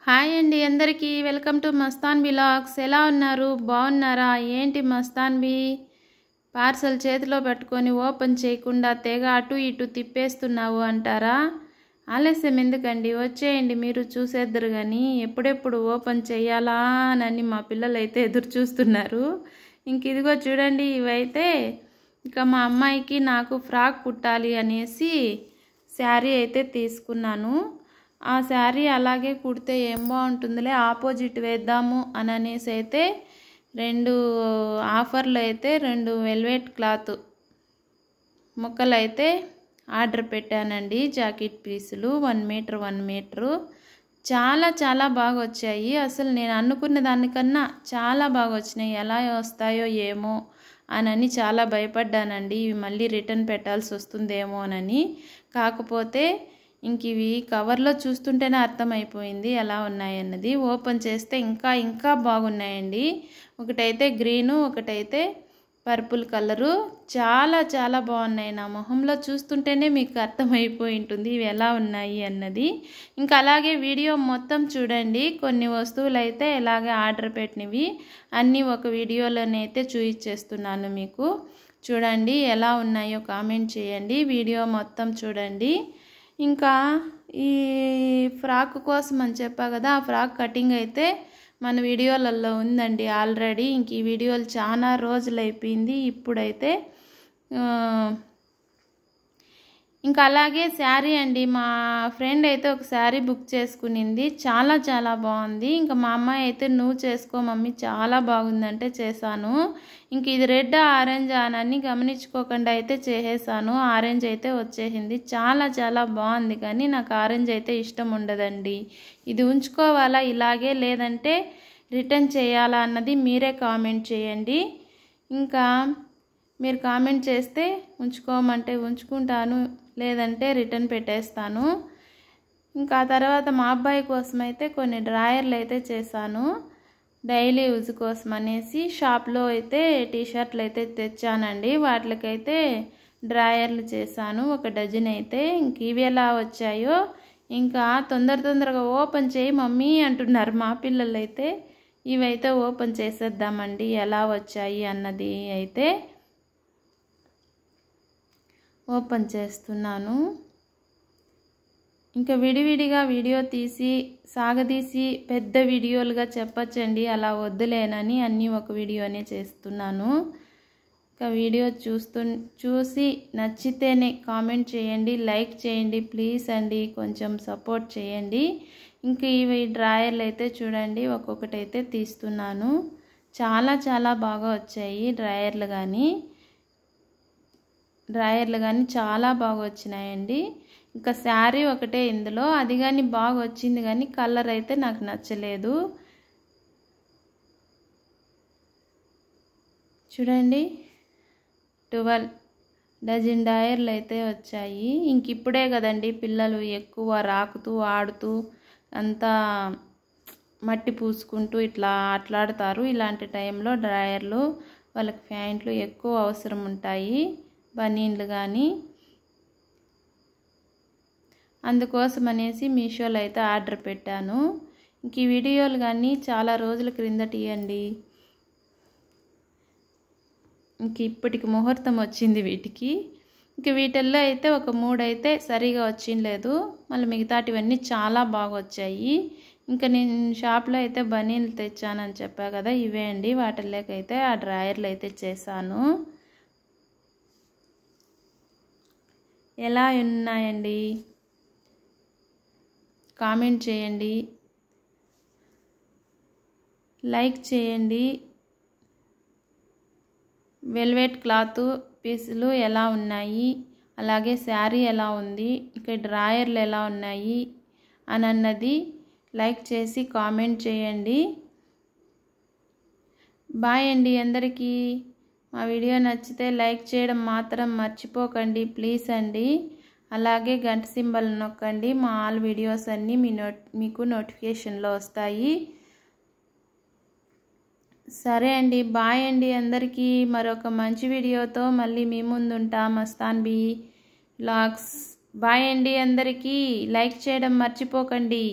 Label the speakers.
Speaker 1: Hi అండి అందరికీ welcome to Mastan vlogs. ఎలా ఉన్నారు? బాగున్నారా? ఏంటి మస్తాన్వి పార్సల్ చేతిలో పెట్టుకొని ఓపెన్ చేయకుండా తెగ అటు ఇటు తిప్పేస్తున్నావు అంటారా? ఆలస్యం ఎందుకండి, వచ్చేయండి, మీరు చూసేద్దరు. కానీ ఎప్పుడెప్పుడు ఓపెన్ చేయాలా అని మా పిల్లలు అయితే ఎదురు చూస్తున్నారు. ఇంక ఇదిగో చూడండి, ఇవైతే ఇక మా అమ్మాయికి నాకు ఫ్రాక్ కుట్టాలి అనేసి శారీ అయితే తీసుకున్నాను. ఆ శారీ అలాగే కుడితే ఏం బాగుంటుందిలే, ఆపోజిట్ వేద్దాము అని అనేసి అయితే రెండు ఆఫర్లు అయితే రెండు వెల్వెట్ క్లాత్ ముక్కలు అయితే ఆర్డర్ పెట్టానండి. జాకెట్ పీసులు 1 మీటర్ 1 మీటరు చాలా చాలా బాగా వచ్చాయి. అసలు నేను అనుకున్న దానికన్నా చాలా బాగా వచ్చినాయి. ఎలా వస్తాయో ఏమో అని చాలా భయపడ్డానండి. ఇవి మళ్ళీ రిటర్న్ పెట్టాల్సి వస్తుందేమోనని. కాకపోతే ఇంక ఇవి కవర్లో చూస్తుంటేనే అర్థమైపోయింది ఎలా ఉన్నాయన్నది. ఓపెన్ చేస్తే ఇంకా ఇంకా బాగున్నాయండి. ఒకటైతే గ్రీను, ఒకటైతే పర్పుల్ కలరు. చాలా చాలా బాగున్నాయి. నా మొహంలో చూస్తుంటేనే మీకు అర్థమైపోయి ఉంటుంది ఇవి ఎలా ఉన్నాయి అన్నది. ఇంకా అలాగే వీడియో మొత్తం చూడండి. కొన్ని వస్తువులు అయితే ఇలాగే ఆర్డర్ పెట్టినవి అన్నీ ఒక వీడియోలోనైతే చూపించేస్తున్నాను మీకు. చూడండి ఎలా ఉన్నాయో కామెంట్ చేయండి. వీడియో మొత్తం చూడండి. ఇంకా ఈ ఫ్రాక్ కోసం అని చెప్పా కదా, ఆ ఫ్రాక్ కటింగ్ అయితే మన వీడియోలలో ఉందండి ఆల్రెడీ. ఇంక ఈ వీడియోలు చాలా రోజులు అయిపోయింది. ఇప్పుడైతే ఇంకా అలాగే శారీ అండి, మా ఫ్రెండ్ అయితే ఒక శారీ బుక్ చేసుకునింది. చాలా చాలా బాగుంది. ఇంకా మా అమ్మాయి అయితే నువ్వు చేసుకో మమ్మీ చాలా బాగుందంటే చేశాను. ఇంక ఇది రెడ్ ఆరెంజ్ అని గమనించుకోకుండా అయితే చేసేసాను. ఆరెంజ్ అయితే వచ్చేసింది. చాలా చాలా బాగుంది. కానీ నాకు ఆరెంజ్ అయితే ఇష్టం ఉండదండి. ఇది ఉంచుకోవాలా ఇలాగే, లేదంటే రిటర్న్ చేయాలా అన్నది మీరే కామెంట్ చేయండి. ఇంకా మీరు కామెంట్ చేస్తే ఉంచుకోమంటే ఉంచుకుంటాను, లేదంటే రిటర్న్ పెట్టేస్తాను. ఇంకా ఆ తర్వాత మా అబ్బాయి కోసం అయితే కొన్ని డ్రాయర్లు అయితే చేశాను. డైలీ యూజ్ కోసం అనేసి షాప్లో అయితే టీషర్ట్లు అయితే తెచ్చానండి. వాటికైతే డ్రాయర్లు చేశాను, 1 డజన్ అయితే. ఇంక ఇవి ఎలా వచ్చాయో ఇంకా తొందరగా ఓపెన్ చేయి మమ్మీ అంటున్నారు మా పిల్లలు అయితే. ఇవైతే ఓపెన్ చేసేద్దామండి ఎలా వచ్చాయి అన్నది అయితే ఓపెన్ చేస్తున్నాను. ఇంకా విడివిడిగా వీడియో తీసి సాగదీసి పెద్ద వీడియోలుగా చెప్పచ్చండి, అలా వద్దులేనని అన్నీ ఒక వీడియోనే చేస్తున్నాను. ఇంకా వీడియో చూసి నచ్చితేనే కామెంట్ చేయండి, లైక్ చేయండి ప్లీజ్ అండి, కొంచెం సపోర్ట్ చేయండి. ఇంకా ఇవి డ్రాయర్లు అయితే చూడండి, ఒక్కొక్కటి అయితే తీస్తున్నాను. చాలా చాలా బాగా వచ్చాయి డ్రాయర్లు కానీ చాలా బాగా వచ్చినాయండి. ఇంకా శారీ ఒకటే ఇందులో, అది కానీ బాగా వచ్చింది కానీ కలర్ అయితే నాకు నచ్చలేదు. చూడండి 12 డజన్ డ్రాయర్లు అయితే వచ్చాయి. ఇంక ఇప్పుడే కదండి పిల్లలు ఎక్కువ రాకుతూ ఆడుతూ అంతా మట్టి పూసుకుంటూ ఇట్లా ఆటలాడతారు. ఇలాంటి టైంలో డ్రాయర్లు వాళ్ళకి ప్యాంట్లు ఎక్కువ అవసరం ఉంటాయి, బనీన్లు కానీ. అందుకోసం అనేసి మీషోలో అయితే ఆర్డర్ పెట్టాను. ఇంక ఈ వీడియోలు కానీ చాలా రోజుల క్రిందటి అండి. ఇంక ఇప్పటికి ముహూర్తం వచ్చింది వీటికి. ఇంక వీటిల్లో అయితే ఒక 3 అయితే సరిగా వచ్చింలేదు, మళ్ళీ మిగతాటివన్నీ చాలా బాగా వచ్చాయి. ఇంకా నేను షాప్లో అయితే బనీన్లు తెచ్చానని చెప్పా కదా, ఇవే అండి. వాటిల్లోకైతే ఆ డ్రాయర్లు అయితే చేశాను. ఎలా ఉన్నాయండి కామెంట్ చేయండి, లైక్ చేయండి. వెల్వెట్ క్లాత్ పీసులు ఎలా ఉన్నాయి, అలాగే శారీ ఎలా ఉంది, ఇక డ్రాయర్లు ఎలా ఉన్నాయి అన్నది లైక్ చేసి కామెంట్ చేయండి. బాయ్ అండి అందరికీ. మా వీడియో నచ్చితే లైక్ చేయడం మాత్రం మర్చిపోకండి ప్లీజ్ అండి. అలాగే గంట సింబల్ నొక్కండి, మా ఆల్ వీడియోస్ అన్నీ మీకు నోటిఫికేషన్లో వస్తాయి. సరే అండి, బాయ్ అండి అందరికీ. మరొక మంచి వీడియోతో మళ్ళీ మీ ముందు ఉంటా. మస్తాన్ వ్లాగ్స్. బాయ్ అండి అందరికీ. లైక్ చేయడం మర్చిపోకండి.